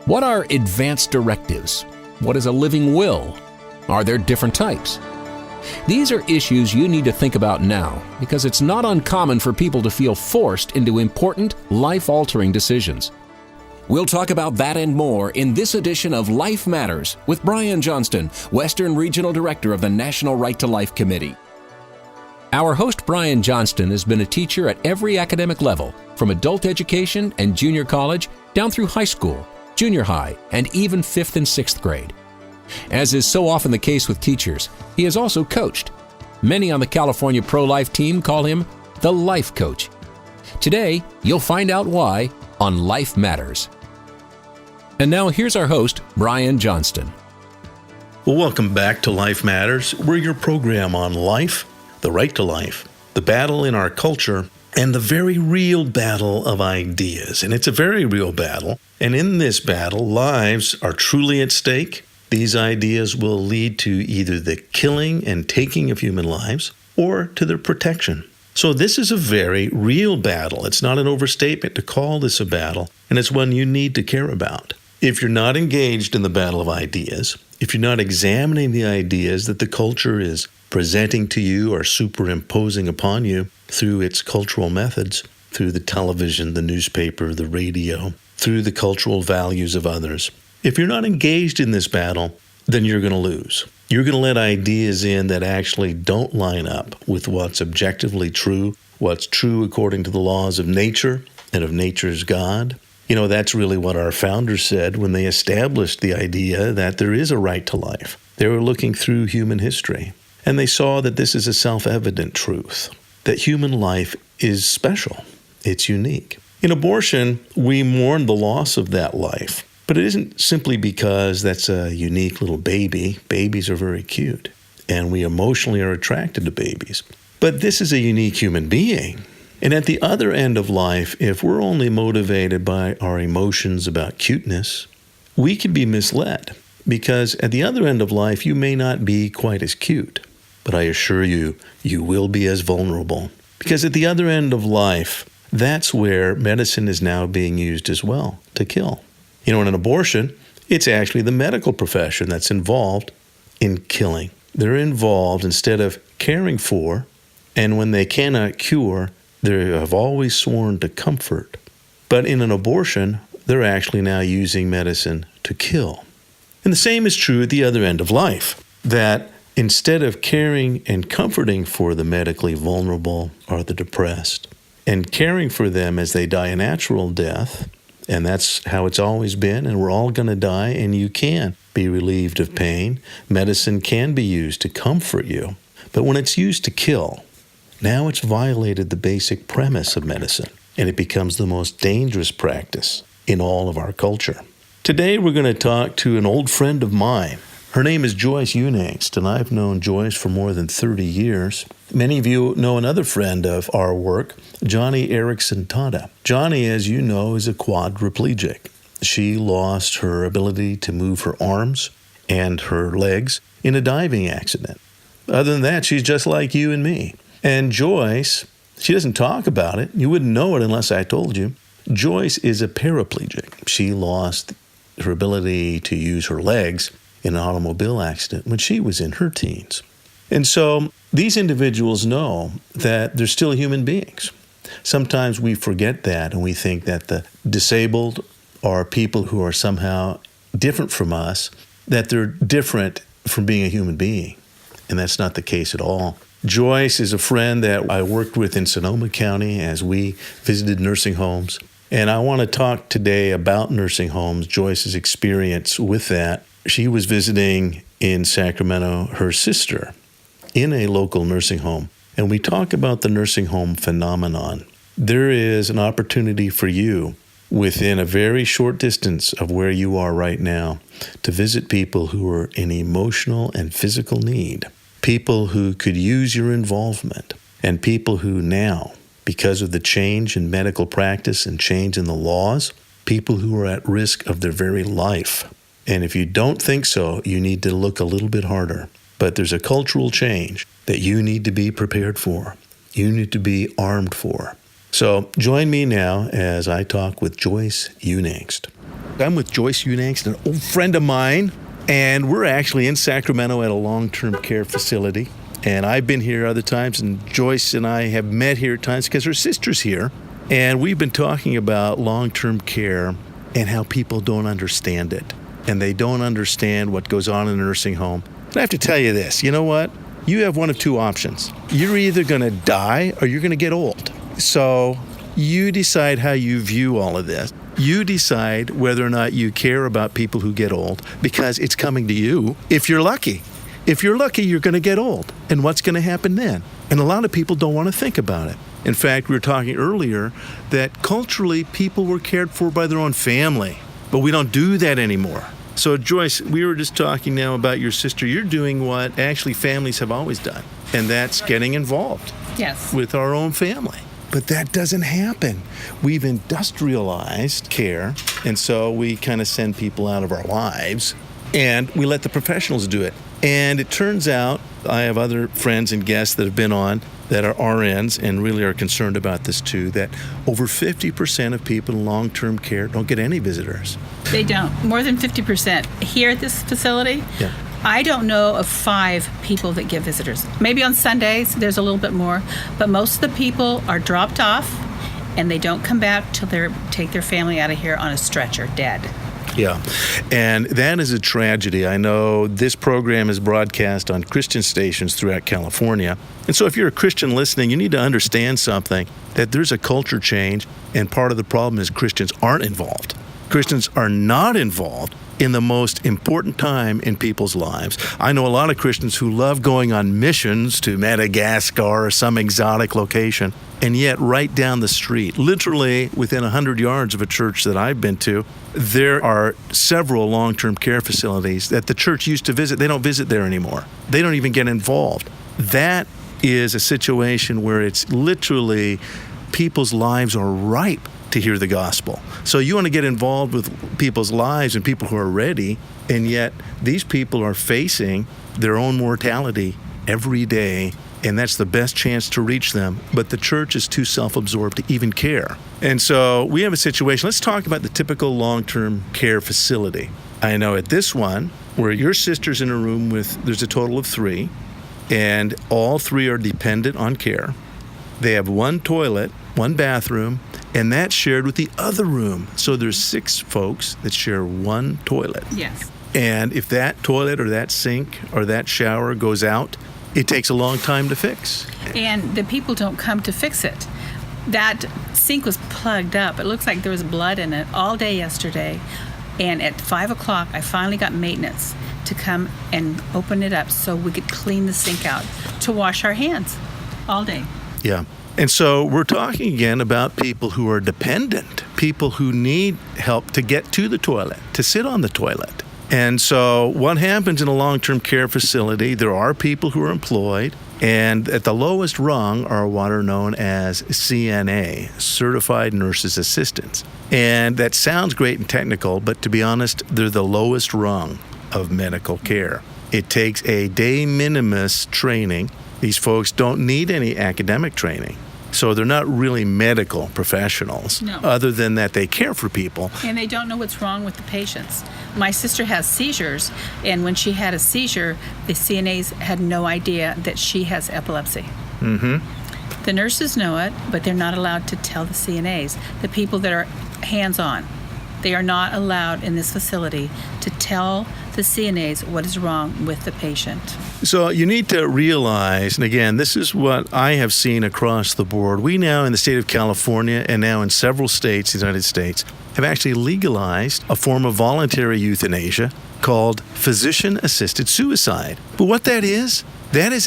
What are advanced directives? What is a living will? Are there different types? These are issues you need to think about now because it's not uncommon for people to feel forced into important, life-altering decisions. We'll talk about that and more in this edition of Life Matters with Brian Johnston, Western Regional Director of the National Right to Life Committee. Our host, Brian Johnston, has been a teacher at every academic level, from adult education and junior college down through high school, junior high, and even 5th and 6th grade. As is so often the case with teachers, he has also coached. Many on the California pro-life team call him the Life Coach. Today, you'll find out why on Life Matters. And now here's our host, Brian Johnston. Well, welcome back to Life Matters. We're your program on life, the right to life, the battle in our culture, and the very real battle of ideas. And it's a very real battle. And in this battle, lives are truly at stake. These ideas will lead to either the killing and taking of human lives or to their protection. So this is a very real battle. It's not an overstatement to call this a battle, and it's one you need to care about. If you're not engaged in the battle of ideas, if you're not examining the ideas that the culture is presenting to you or superimposing upon you through its cultural methods, through the television, the newspaper, the radio, through the cultural values of others, if you're not engaged in this battle, then you're going to lose. You're going to let ideas in that actually don't line up with what's objectively true, what's true according to the laws of nature and of nature's God. You know, that's really what our founders said when they established the idea that there is a right to life. They were looking through human history, and they saw that this is a self-evident truth, that human life is special. It's unique. In abortion, we mourn the loss of that life. But it isn't simply because that's a unique little baby. Babies are very cute, and we emotionally are attracted to babies. But this is a unique human being. And at the other end of life, if we're only motivated by our emotions about cuteness, we can be misled. Because at the other end of life, you may not be quite as cute. But I assure you, you will be as vulnerable. Because at the other end of life, that's where medicine is now being used as well, to kill. You know, in an abortion, it's actually the medical profession that's involved in killing. They're involved instead of caring for, and when they cannot cure, they have always sworn to comfort. But in an abortion, they're actually now using medicine to kill. And the same is true at the other end of life, that instead of caring and comforting for the medically vulnerable or the depressed, and caring for them as they die a natural death, and that's how it's always been, and we're all going to die, and you can be relieved of pain. Medicine can be used to comfort you. But when it's used to kill, now it's violated the basic premise of medicine, and it becomes the most dangerous practice in all of our culture. Today, we're going to talk to an old friend of mine. Her name is Joyce Unangst, and I've known Joyce for more than 30 years. Many of you know another friend of our work, Johnny Erickson Tada. Johnny, as you know, is a quadriplegic. She lost her ability to move her arms and her legs in a diving accident. Other than that, she's just like you and me. And Joyce, she doesn't talk about it. You wouldn't know it unless I told you. Joyce is a paraplegic. She lost her ability to use her legs in an automobile accident when she was in her teens. And so these individuals know that they're still human beings. Sometimes we forget that and we think that the disabled are people who are somehow different from us, that they're different from being a human being. And that's not the case at all. Joyce is a friend that I worked with in Sonoma County as we visited nursing homes. And I want to talk today about nursing homes, Joyce's experience with that. She was visiting in Sacramento her sister in a local nursing home. And we talk about the nursing home phenomenon. There is an opportunity for you within a very short distance of where you are right now to visit people who are in emotional and physical need, people who could use your involvement, and people who now, because of the change in medical practice and change in the laws, people who are at risk of their very life. And if you don't think so, you need to look a little bit harder. But there's a cultural change that you need to be prepared for. You need to be armed for. So join me now as I talk with Joyce Unangst. I'm with Joyce Unangst, an old friend of mine, and we're actually in Sacramento at a long-term care facility. And I've been here other times, and Joyce and I have met here at times because her sister's here. And we've been talking about long-term care and how people don't understand it. And they don't understand what goes on in a nursing home. And I have to tell you this, you know what? You have one of two options. You're either going to die or you're going to get old. So you decide how you view all of this. You decide whether or not you care about people who get old, because it's coming to you if you're lucky. If you're lucky, you're going to get old. And what's going to happen then? And a lot of people don't want to think about it. In fact, we were talking earlier that culturally people were cared for by their own family, but we don't do that anymore. So Joyce, we were just talking now about your sister. You're doing what actually families have always done, and that's getting involved with our own family. But that doesn't happen. We've industrialized care, and so we kind of send people out of our lives, and we let the professionals do it. And it turns out, I have other friends and guests that have been on that are RNs and really are concerned about this too, that over 50% of people in long-term care don't get any visitors. They don't. More than 50%. Here at this facility, I don't know of 5 people that get visitors. Maybe on Sundays there's a little bit more, but most of the people are dropped off and they don't come back till they take their family out of here on a stretcher, dead. Yeah, and that is a tragedy. I know this program is broadcast on Christian stations throughout California. And so if you're a Christian listening, you need to understand something, that there's a culture change, and part of the problem is Christians aren't involved. Christians are not involved in the most important time in people's lives. I know a lot of Christians who love going on missions to Madagascar or some exotic location, and yet right down the street, literally within 100 yards of a church that I've been to, there are several long-term care facilities that the church used to visit. They don't visit there anymore. They don't even get involved. That is a situation where it's literally people's lives are ripe to hear the gospel. So you want to get involved with people's lives and people who are ready, and yet these people are facing their own mortality every day, and that's the best chance to reach them. But the church is too self-absorbed to even care. And so we have a situation. Let's talk about the typical long-term care facility. I know at this one, where your sister's in a room with, there's a total of 3, and all 3 are dependent on care. They have 1 toilet, 1 bathroom, and that's shared with the other room. So there's 6 folks that share 1 toilet. Yes. And if that toilet or that sink or that shower goes out, it takes a long time to fix. And the people don't come to fix it. That sink was plugged up. It looks like there was blood in it all day yesterday. And at 5 o'clock, I finally got maintenance to come and open it up so we could clean the sink out to wash our hands all day. Yeah. And so we're talking again about people who are dependent, people who need help to get to the toilet, to sit on the toilet. And so what happens in a long-term care facility, there are people who are employed, and at the lowest rung are what are known as CNA, Certified Nurses Assistants. And that sounds great and technical, but to be honest, they're the lowest rung of medical care. It takes a de minimis training. These folks don't need any academic training. So they're not really medical professionals, other than that they care for people. And they don't know what's wrong with the patients. My sister has seizures, and when she had a seizure, the CNAs had no idea that she has epilepsy. Mm-hmm. The nurses know it, but they're not allowed to tell the CNAs, the people that are hands-on. They are not allowed in this facility to tell the CNAs what is wrong with the patient. So you need to realize, and again, this is what I have seen across the board. We now in the state of California and now in several states, the United States, have actually legalized a form of voluntary euthanasia called physician-assisted suicide. But what that is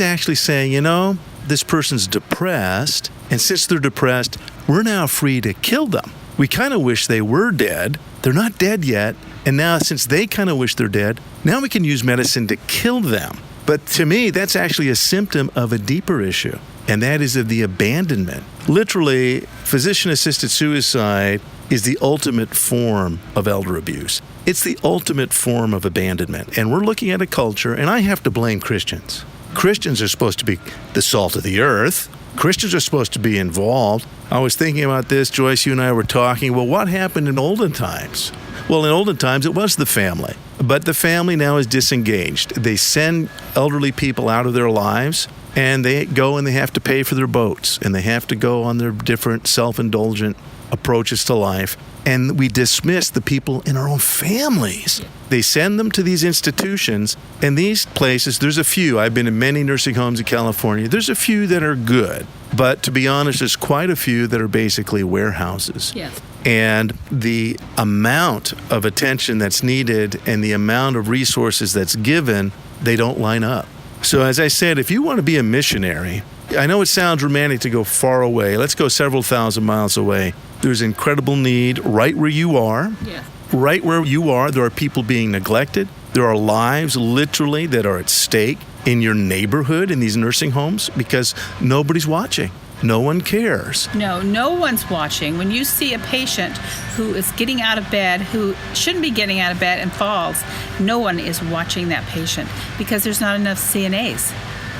actually saying, you know, this person's depressed, and since they're depressed, we're now free to kill them. We kind of wish they were dead. They're not dead yet. And now, since they kind of wish they're dead, now we can use medicine to kill them. But to me, that's actually a symptom of a deeper issue, and that is of the abandonment. Literally, physician-assisted suicide is the ultimate form of elder abuse. It's the ultimate form of abandonment. And we're looking at a culture, and I have to blame Christians. Christians are supposed to be the salt of the earth. Christians are supposed to be involved. I was thinking about this, Joyce, you and I were talking, well, what happened in olden times? Well, in olden times, it was the family. But the family now is disengaged. They send elderly people out of their lives, and they go and they have to pay for their boats, and they have to go on their different self-indulgent approaches to life. And we dismiss the people in our own families. They send them to these institutions, and these places, there's a few. I've been in many nursing homes in California. There's a few that are good. But to be honest, there's quite a few that are basically warehouses. Yes. And the amount of attention that's needed and the amount of resources that's given, they don't line up. So as I said, if you want to be a missionary, I know it sounds romantic to go far away. Let's go several thousand miles away. There's incredible need right where you are. Yeah. Right where you are, there are people being neglected. There are lives literally that are at stake in your neighborhood in these nursing homes because nobody's watching. No one cares. No one's watching. When you see a patient who is getting out of bed, who shouldn't be getting out of bed and falls, no one is watching that patient because there's not enough CNAs.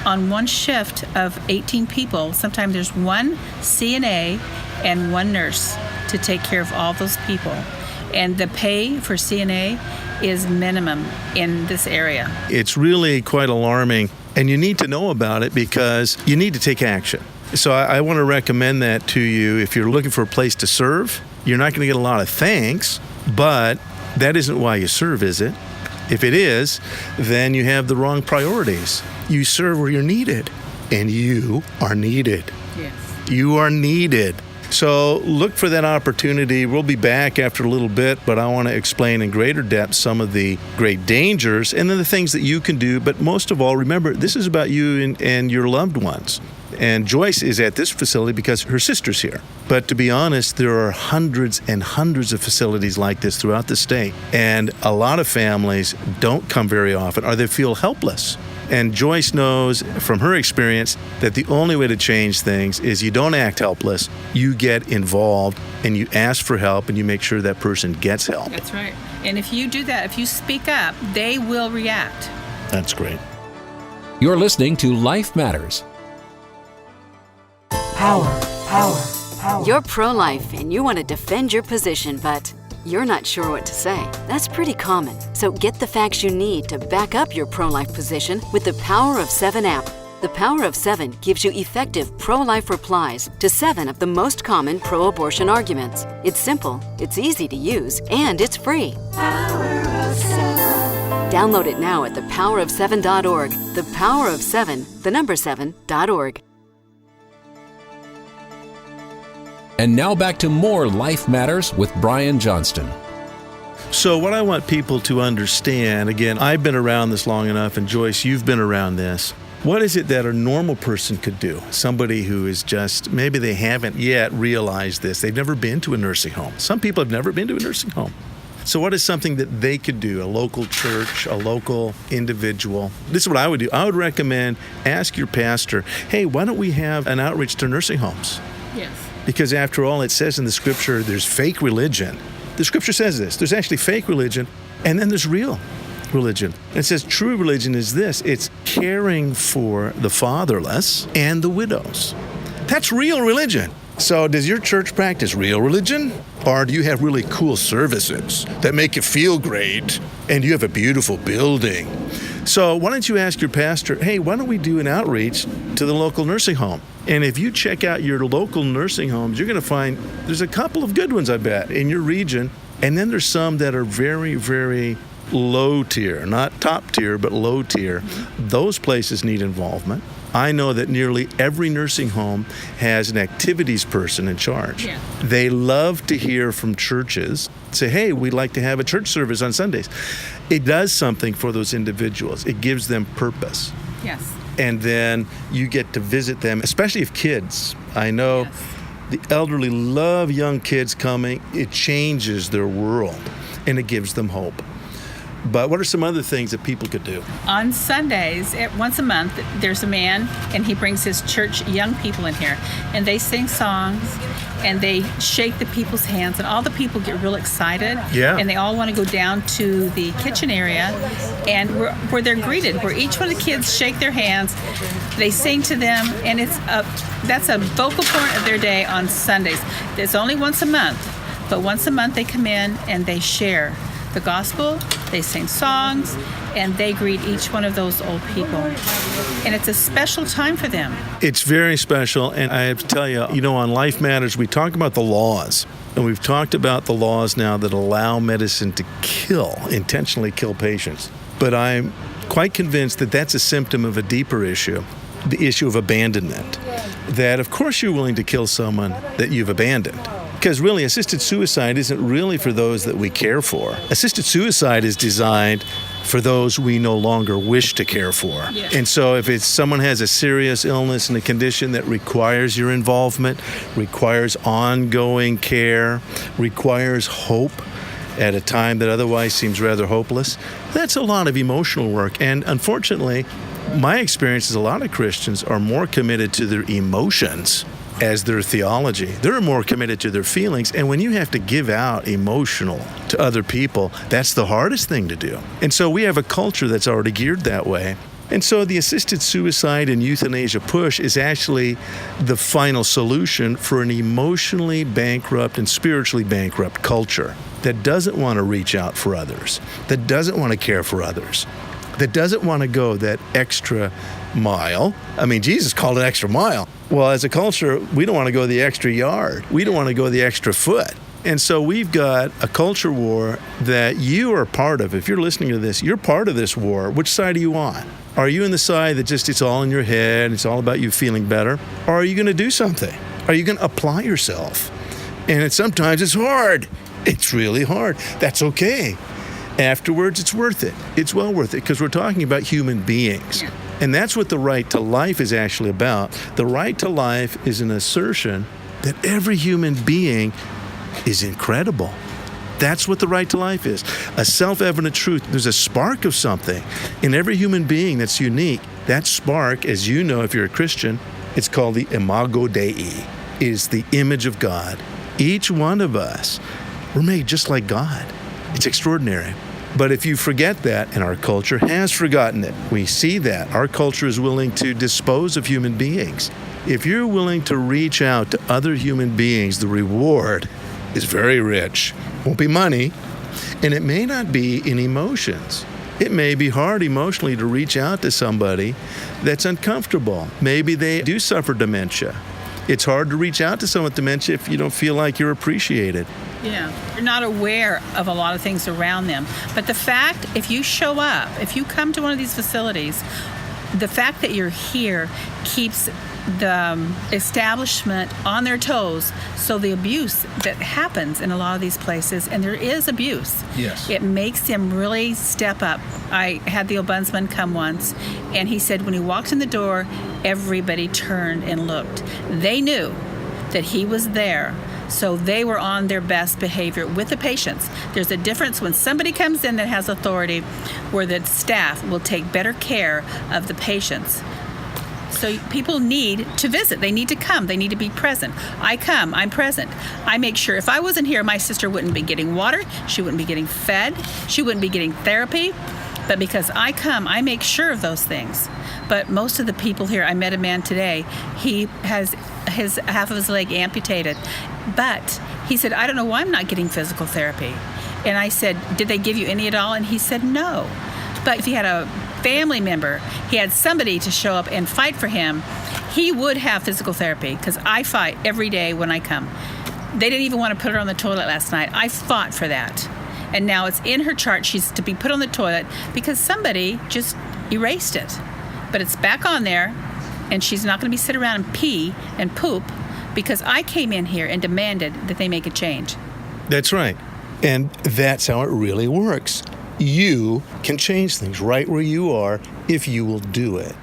On one shift of 18 people, sometimes there's one CNA and one nurse to take care of all those people. And the pay for CNA is minimum in this area. It's really quite alarming, and you need to know about it because you need to take action. So I want to recommend that to you. If you're looking for a place to serve, you're not going to get a lot of thanks, but that isn't why you serve, is it? If it is, then you have the wrong priorities. You serve where you're needed, and you are needed. Yes. You are needed. So look for that opportunity. We'll be back after a little bit, but I want to explain in greater depth some of the great dangers and then the things that you can do. But most of all, remember, this is about you and your loved ones. And Joyce is at this facility because her sister's here. But to be honest, there are hundreds and hundreds of facilities like this throughout the state. And a lot of families don't come very often or they feel helpless. And Joyce knows from her experience that the only way to change things is you don't act helpless, you get involved, and you ask for help, and you make sure that person gets help. That's right. And if you do that, if you speak up, they will react. That's great. You're listening to Life Matters. Power. You're pro-life and you want to defend your position, but you're not sure what to say. That's pretty common. So get the facts you need to back up your pro-life position with the Power of 7 app. The Power of 7 gives you effective pro-life replies to 7 of the most common pro-abortion arguments. It's simple, it's easy to use, and it's free. Power of 7. Download it now at thepowerof7.org. The Power of 7, the number 7.org. And now back to more Life Matters with Brian Johnston. So what I want people to understand, again, I've been around this long enough, and Joyce, you've been around this. What is it that a normal person could do? Somebody who is just, maybe they haven't yet realized this. They've never been to a nursing home. Some people have never been to a nursing home. So what is something that they could do? A local church, a local individual. This is what I would do. I would recommend ask your pastor, hey, why don't we have an outreach to nursing homes? Yes. Because after all, it says in the scripture, there's fake religion. The scripture says this. There's actually fake religion, and then there's real religion. And it says true religion is this. It's caring for the fatherless and the widows. That's real religion. So does your church practice real religion? Or do you have really cool services that make you feel great, and you have a beautiful building? So why don't you ask your pastor, hey, why don't we do an outreach to the local nursing home? And if you check out your local nursing homes, you're going to find there's a couple of good ones, I bet, in your region. And then there's some that are very, very low tier, not top tier, but low tier. Those places need involvement. I know that nearly every nursing home has an activities person in charge. Yeah. They love to hear from churches, say, hey, we'd like to have a church service on Sundays. It does something for those individuals. It gives them purpose. Yes. And then you get to visit them, especially if kids. I know Yes. the elderly love young kids coming. It changes their world, and it gives them hope. But what are some other things that people could do? On Sundays, once a month, there's a man, and he brings his church young people in here, and they sing songs, and they shake the people's hands, and all the people get real excited. Yeah. And they all want to go down to the kitchen area, and where they're greeted, where each one of the kids shake their hands, they sing to them, and that's a focal point of their day on Sundays. It's only once a month, but once a month they come in and they share the gospel, they sing songs, and they greet each one of those old people. And it's a special time for them. It's very special, and I have to tell you, on Life Matters, we talk about the laws, and we've talked about the laws now that allow medicine to intentionally kill patients. But I'm quite convinced that that's a symptom of a deeper issue, the issue of abandonment. That, of course, you're willing to kill someone that you've abandoned. Because really, assisted suicide isn't really for those that we care for. Assisted suicide is designed for those we no longer wish to care for. Yeah. And so if someone has a serious illness and a condition that requires your involvement, requires ongoing care, requires hope at a time that otherwise seems rather hopeless, that's a lot of emotional work. And unfortunately, my experience is a lot of Christians are more committed to their emotions as their theology. They're more committed to their feelings, and when you have to give out emotional to other people, that's the hardest thing to do. And so we have a culture that's already geared that way. And so the assisted suicide and euthanasia push is actually the final solution for an emotionally bankrupt and spiritually bankrupt culture that doesn't want to reach out for others, that doesn't want to care for others, that doesn't want to go that extra mile. I mean, Jesus called it extra mile. Well, as a culture, we don't want to go the extra yard. We don't want to go the extra foot. And so we've got a culture war that you are part of. If you're listening to this, you're part of this war. Which side are you on? Are you in the side that just it's all in your head, it's all about you feeling better? Or are you going to do something? Are you going to apply yourself? And sometimes it's hard. It's really hard. That's okay. Afterwards, it's worth it. It's well worth it because we're talking about human beings. Yeah. And that's what the right to life is actually about. The right to life is an assertion that every human being is incredible. That's what the right to life is. A self-evident truth. There's a spark of something in every human being that's unique. That spark, as you know if you're a Christian, it's called the imago Dei. It is the image of God. Each one of us, we're made just like God. It's extraordinary. But if you forget that, and our culture has forgotten it, we see that. Our culture is willing to dispose of human beings. If you're willing to reach out to other human beings, the reward is very rich. Won't be money, and it may not be in emotions. It may be hard emotionally to reach out to somebody that's uncomfortable. Maybe they do suffer dementia. It's hard to reach out to someone with dementia if you don't feel like you're appreciated. Yeah, you're not aware of a lot of things around them. But the fact, if you show up, if you come to one of these facilities, the fact that you're here keeps the establishment on their toes. So the abuse that happens in a lot of these places, and there is abuse, Yes. it makes them really step up. I had the ombudsman come once, and he said when he walked in the door, everybody turned and looked. They knew that he was there. So they were on their best behavior with the patients. There's a difference when somebody comes in that has authority where the staff will take better care of the patients. So people need to visit. They need to come. They need to be present. I come. I'm present. I make sure if I wasn't here, my sister wouldn't be getting water. She wouldn't be getting fed. She wouldn't be getting therapy. But because I come, I make sure of those things. But most of the people here, I met a man today, he has half of his leg amputated. But he said, I don't know why I'm not getting physical therapy. And I said, did they give you any at all? And he said, no. But if he had a family member, he had somebody to show up and fight for him, he would have physical therapy because I fight every day when I come. They didn't even want to put her on the toilet last night. I fought for that. And now it's in her chart. She's to be put on the toilet because somebody just erased it. But it's back on there, and she's not going to be sit around and pee and poop because I came in here and demanded that they make a change. That's right. And that's how it really works. You can change things right where you are if you will do it.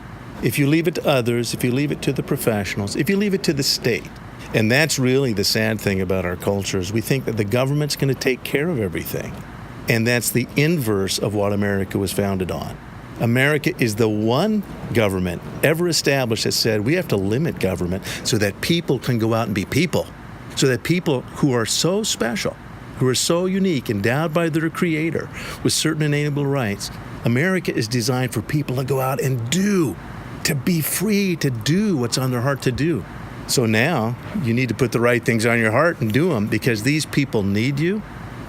If you leave it to others, if you leave it to the professionals, if you leave it to the state. And that's really the sad thing about our culture is we think that the government's going to take care of everything. And that's the inverse of what America was founded on. America is the one government ever established that said we have to limit government so that people can go out and be people. So that people who are so special, who are so unique, endowed by their creator with certain inalienable rights, America is designed for people to go out and do, to be free to do what's on their heart to do. So now you need to put the right things on your heart and do them because these people need you.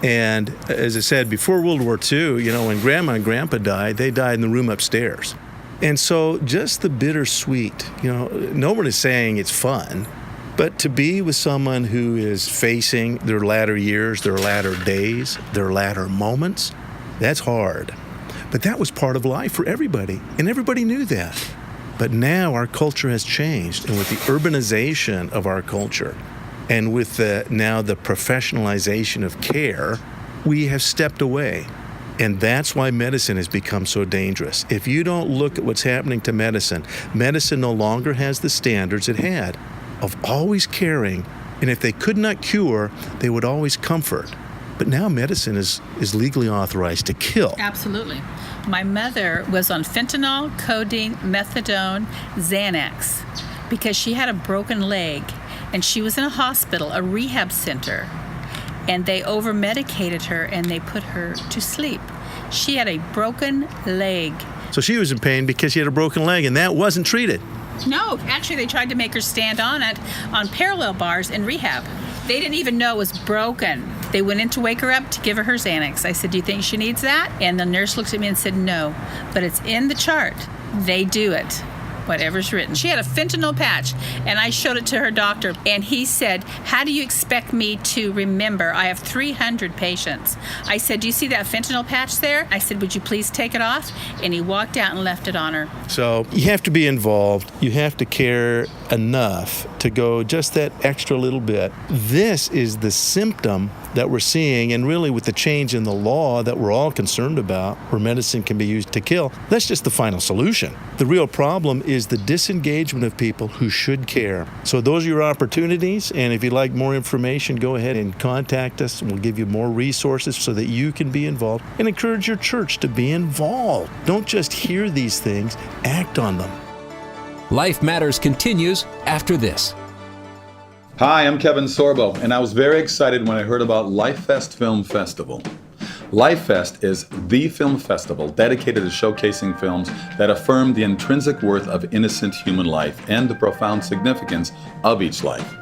And as I said, before World War II, when Grandma and Grandpa died, they died in the room upstairs. And so just the bittersweet, no one is saying it's fun, but to be with someone who is facing their latter years, their latter days, their latter moments, that's hard. But that was part of life for everybody, and everybody knew that. But now our culture has changed, and with the urbanization of our culture, and with now the professionalization of care, we have stepped away. And that's why medicine has become so dangerous. If you don't look at what's happening to medicine, medicine no longer has the standards it had of always caring. And if they could not cure, they would always comfort. But now medicine is legally authorized to kill. Absolutely. My mother was on fentanyl, codeine, methadone, Xanax, because she had a broken leg. And she was in a hospital, a rehab center, and they over-medicated her and they put her to sleep. She had a broken leg. So she was in pain because she had a broken leg, and that wasn't treated. No, actually they tried to make her stand on it on parallel bars in rehab. They didn't even know it was broken. They went in to wake her up to give her Xanax. I said, do you think she needs that? And the nurse looked at me and said, no, but it's in the chart. They do it. Whatever's written. She had a fentanyl patch, and I showed it to her doctor, and he said, how do you expect me to remember? I have 300 patients. I said, do you see that fentanyl patch there? I said, would you please take it off? And he walked out and left it on her. So you have to be involved. You have to care enough to go just that extra little bit. This is the symptom that we're seeing, and really with the change in the law that we're all concerned about, where medicine can be used to kill, that's just the final solution. The real problem is the disengagement of people who should care. So those are your opportunities, and if you'd like more information, go ahead and contact us, and we'll give you more resources so that you can be involved, and encourage your church to be involved. Don't just hear these things, act on them. Life Matters continues after this. Hi, I'm Kevin Sorbo, and I was very excited when I heard about LifeFest Film Festival. LifeFest is the film festival dedicated to showcasing films that affirm the intrinsic worth of innocent human life and the profound significance of each life.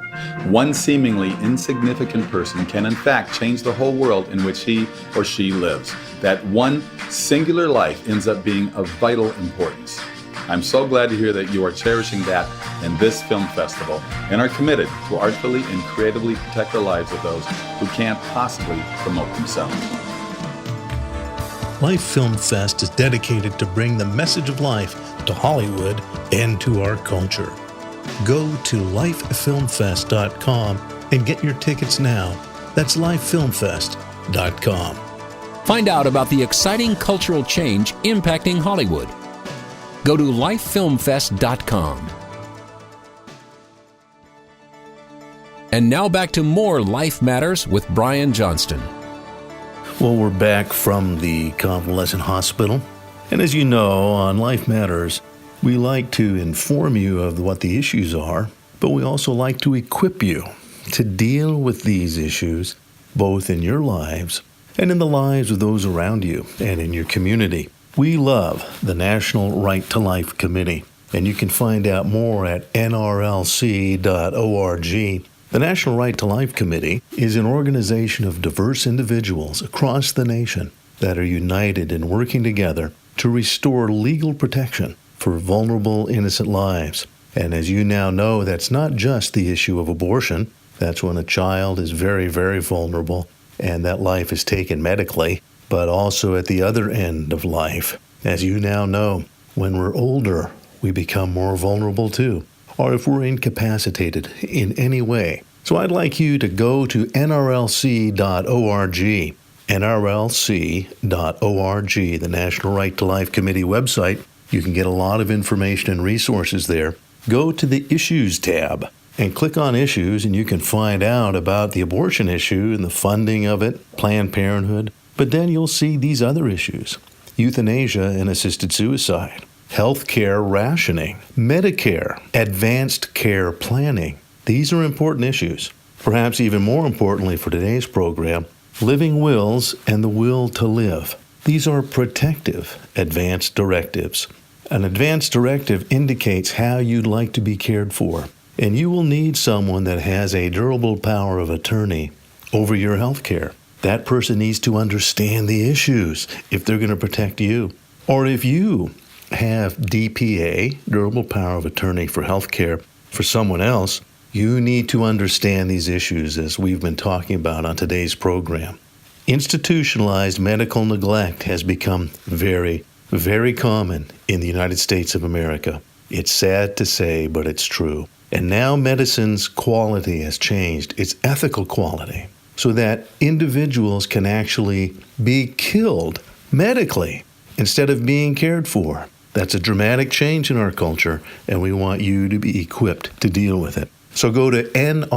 One seemingly insignificant person can in fact change the whole world in which he or she lives. That one singular life ends up being of vital importance. I'm so glad to hear that you are cherishing that in this film festival and are committed to artfully and creatively protect the lives of those who can't possibly promote themselves. Life Film Fest is dedicated to bring the message of life to Hollywood and to our culture. Go to lifefilmfest.com and get your tickets now. That's lifefilmfest.com. Find out about the exciting cultural change impacting Hollywood. Go to lifefilmfest.com. And now back to more Life Matters with Brian Johnston. Well, we're back from the convalescent hospital. And as you know, on Life Matters, we like to inform you of what the issues are, but we also like to equip you to deal with these issues, both in your lives and in the lives of those around you and in your community. We love the National Right to Life Committee, and you can find out more at nrlc.org. The National Right to Life Committee is an organization of diverse individuals across the nation that are united in working together to restore legal protection for vulnerable, innocent lives. And as you now know, that's not just the issue of abortion. That's when a child is very, very vulnerable and that life is taken medically, but also at the other end of life. As you now know, when we're older, we become more vulnerable too, or if we're incapacitated in any way. So I'd like you to go to nrlc.org, nrlc.org, the National Right to Life Committee website. You can get a lot of information and resources there. Go to the Issues tab and click on Issues, and you can find out about the abortion issue and the funding of it, Planned Parenthood, But then you'll see these other issues: euthanasia and assisted suicide, health care rationing, Medicare, advanced care planning. These are important issues. Perhaps even more importantly for today's program, living wills and the will to live. These are protective advance directives. An advance directive indicates how you'd like to be cared for, and you will need someone that has a durable power of attorney over your health care. That person needs to understand the issues if they're going to protect you. Or if you have DPA, durable power of attorney for health care for someone else, you need to understand these issues as we've been talking about on today's program. Institutionalized medical neglect has become very, very common in the United States of America. It's sad to say, but it's true. And now medicine's quality has changed, its ethical quality, so that individuals can actually be killed medically instead of being cared for. That's a dramatic change in our culture, and we want you to be equipped to deal with it. So go to nrlc.org,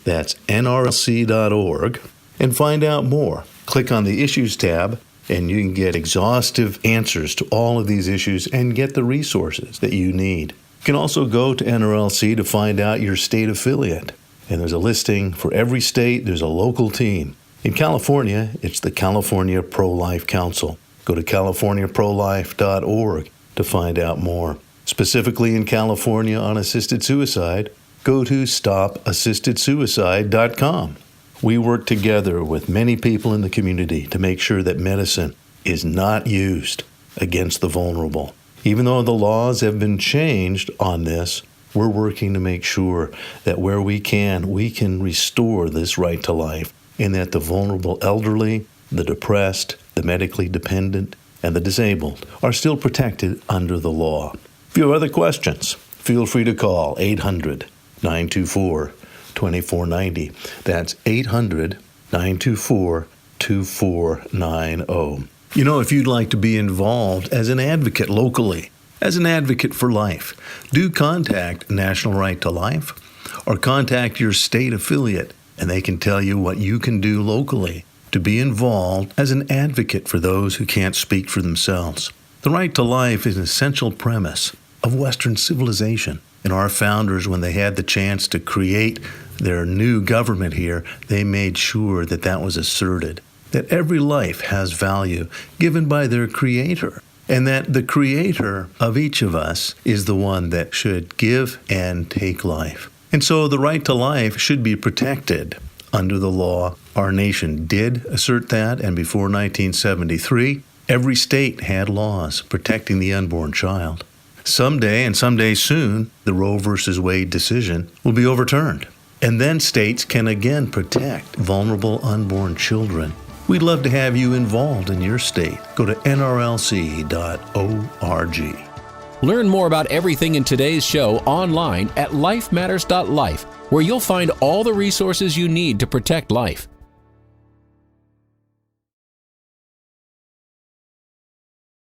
that's nrlc.org, and find out more. Click on the Issues tab, and you can get exhaustive answers to all of these issues and get the resources that you need. You can also go to NRLC to find out your state affiliate. And there's a listing for every state. There's a local team. In California, it's the California Pro-Life Council. Go to californiaprolife.org to find out more. Specifically in California on assisted suicide, go to stopassistedsuicide.com. We work together with many people in the community to make sure that medicine is not used against the vulnerable. Even though the laws have been changed on this, we're working to make sure that where we can restore this right to life, and that the vulnerable elderly, the depressed, the medically dependent, and the disabled are still protected under the law. If you have other questions, feel free to call 800-924-2490. That's 800-924-2490. You know, if you'd like to be involved as an advocate locally, as an advocate for life, do contact National Right to Life or contact your state affiliate, and they can tell you what you can do locally to be involved as an advocate for those who can't speak for themselves. The right to life is an essential premise of Western civilization. And our founders, when they had the chance to create their new government here, they made sure that that was asserted, that every life has value given by their creator, and that the creator of each of us is the one that should give and take life. And so the right to life should be protected under the law. Our nation did assert that, and before 1973, every state had laws protecting the unborn child. Someday, and someday soon, the Roe v. Wade decision will be overturned. And then states can again protect vulnerable unborn children. We'd love to have you involved in your state. Go to nrlc.org. Learn more about everything in today's show online at lifematters.life, where you'll find all the resources you need to protect life.